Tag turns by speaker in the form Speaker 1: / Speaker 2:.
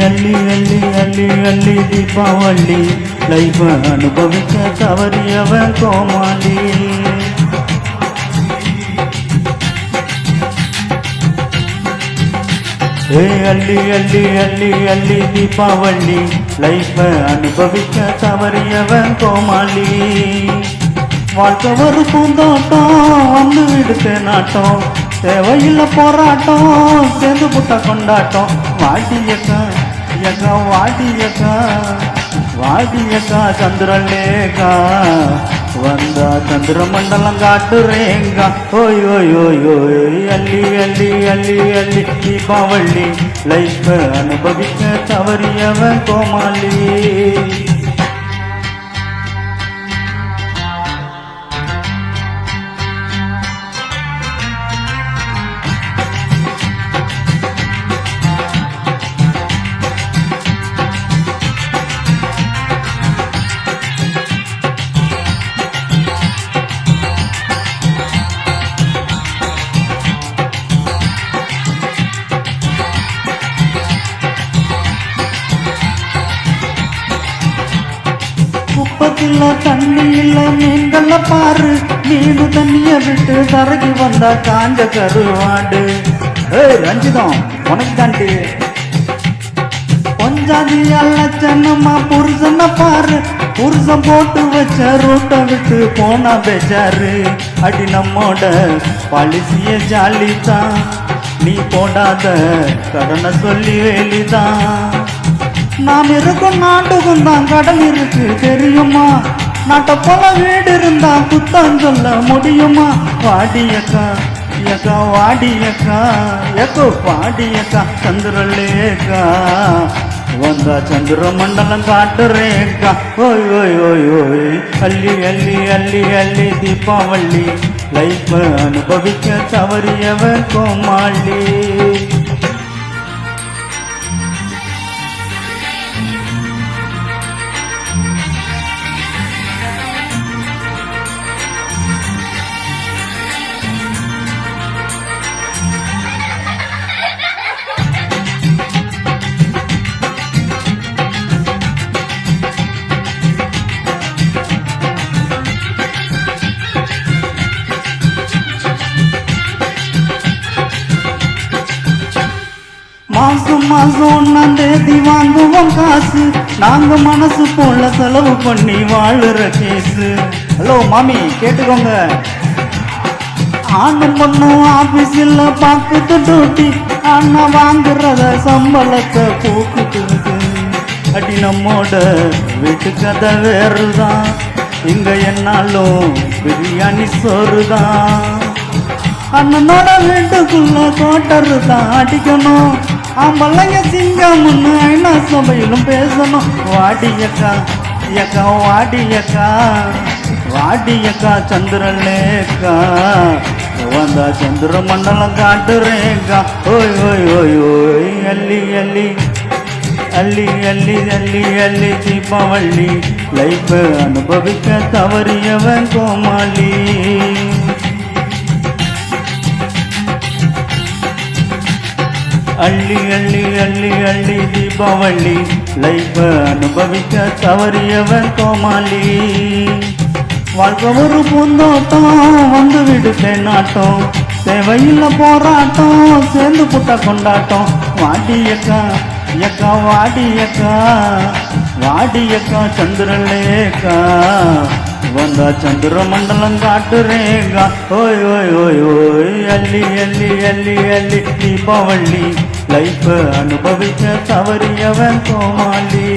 Speaker 1: அள்ளி அள்ளி அள்ளி அள்ளி தீபாவளி லைஃப் அனுபவிக்க தவறியவன் கோமாளி. அள்ளி அள்ளி அள்ளி அள்ளி தீபாவளி லைஃப் அனுபவிக்க தவறியவன் கோமாளி. வாழ்க்கை ஒரு பூந்தோட்டம் வந்து விடுத்து நாட்டம், தேவையில்லை போராட்டம் சேர்ந்து புட்ட கொண்டாட்டம். வாடியக்கா எக்கா வாடியக்கா வாடியக்கா சந்திரலேகா வந்தா சந்திர மண்டலம் காட்டுறேங்கா. ஓய் ஓய் ஓய் ஓய் அள்ளி அள்ளி அள்ளி அள்ளி தீபாவளி லைஃப் அனுபவிக்க தவறியவன் கோமாளி. குப்பத்தில தண்ணி இல்ல மீன்கள பாரு, மீனு தண்ணிய விட்டு தரகி வந்தா காஞ்ச கருவாடு. ரஞ்சிதம் உனக்கு தாண்டி கொஞ்சாதி அல்ல சென்னம்மா புருஷனை பாரு, புருஷன் போட்டு வச்ச ரோட்டை விட்டு போனா பேச்சாரு. அடி நம்மோட பாலிசிய ஜாலிதான், நீ போடாத கடனை சொல்லி வேலிதான். நாம் இருக்கும் நாட்டுக்கும் தான் கடன் இருக்கு தெரியுமா, நாட்டை போல வீடு இருந்தா புத்தம் சொல்ல முடியுமா. வாடியக்கா எக்கா வாடியக்கா எக்கோ வாடியக்கா சந்திரலேக்கா வந்தா சந்திர மண்டலம் காட்டுறேக்கா. ஓய் ஓய் ஓய் ஓய் அள்ளி அள்ளி அள்ளி அள்ளி தீபாவளி லைஃப் அனுபவிக்க தவறியவன் கோமாளி. மாசம் மாசம் ஒன்னாம் தேதி வாங்குவோம் காசு, நாங்க மனசு போல செலவு பண்ணி வாழுற கேசு. ஹலோ மாமி கேட்டுக்கோங்க, ஆணும் பொண்ணும் ஆபீஸில் பார்க்குது டூட்டி, ஆனா வாங்குறத சம்பளத்தை போக்குது. அடி நம்மோட வீட்டு கதை வேறுதான், இங்க என்னாலும் பிரியாணி சோறுதான். அண்ணனோட வீட்டுக்குள்ள கோட்டரு தான் அடிக்கணும், ஆம்பளைங்க சிங்கம்னு ஐநா சபையிலும் பேசணும். வாடியக்கா எக்கா வாடியக்கா வாடியக்கா சந்திரலேக்கா வந்தா சந்திர மண்டலம் காட்டுறேக்கா. ஓய் ஓய் ஓய் ஓய் அள்ளி அள்ளி அள்ளி அள்ளி அள்ளி அள்ளி தீபாவளி லைஃப் அனுபவிக்க தவறியவன் கோமாளி. அள்ளி அள்ளி அள்ளி அள்ளி தீபாவளி லைஃப் அனுபவிக்க தவறியவன் கோமாளி. வாழ்க்கை ஒரு பூந்தோட்டம் வந்து விடுத்தே நாட்டம், தேவையில்லை போராட்டம் சேர்ந்து புட்ட கொண்டாட்டம். வாடியக்கா எக்கா வாடியக்கா வாடியக்கா சந்திரலேக்கா வந்தா சந்திர மண்டலம் காட்டுறேங்கா. ஓய் ஓய் ஓய் ஓய் அள்ளி அள்ளி அள்ளி அள்ளி தீபாவளி லைஃப் அனுபவிக்க தவறியவன் கோமாளி.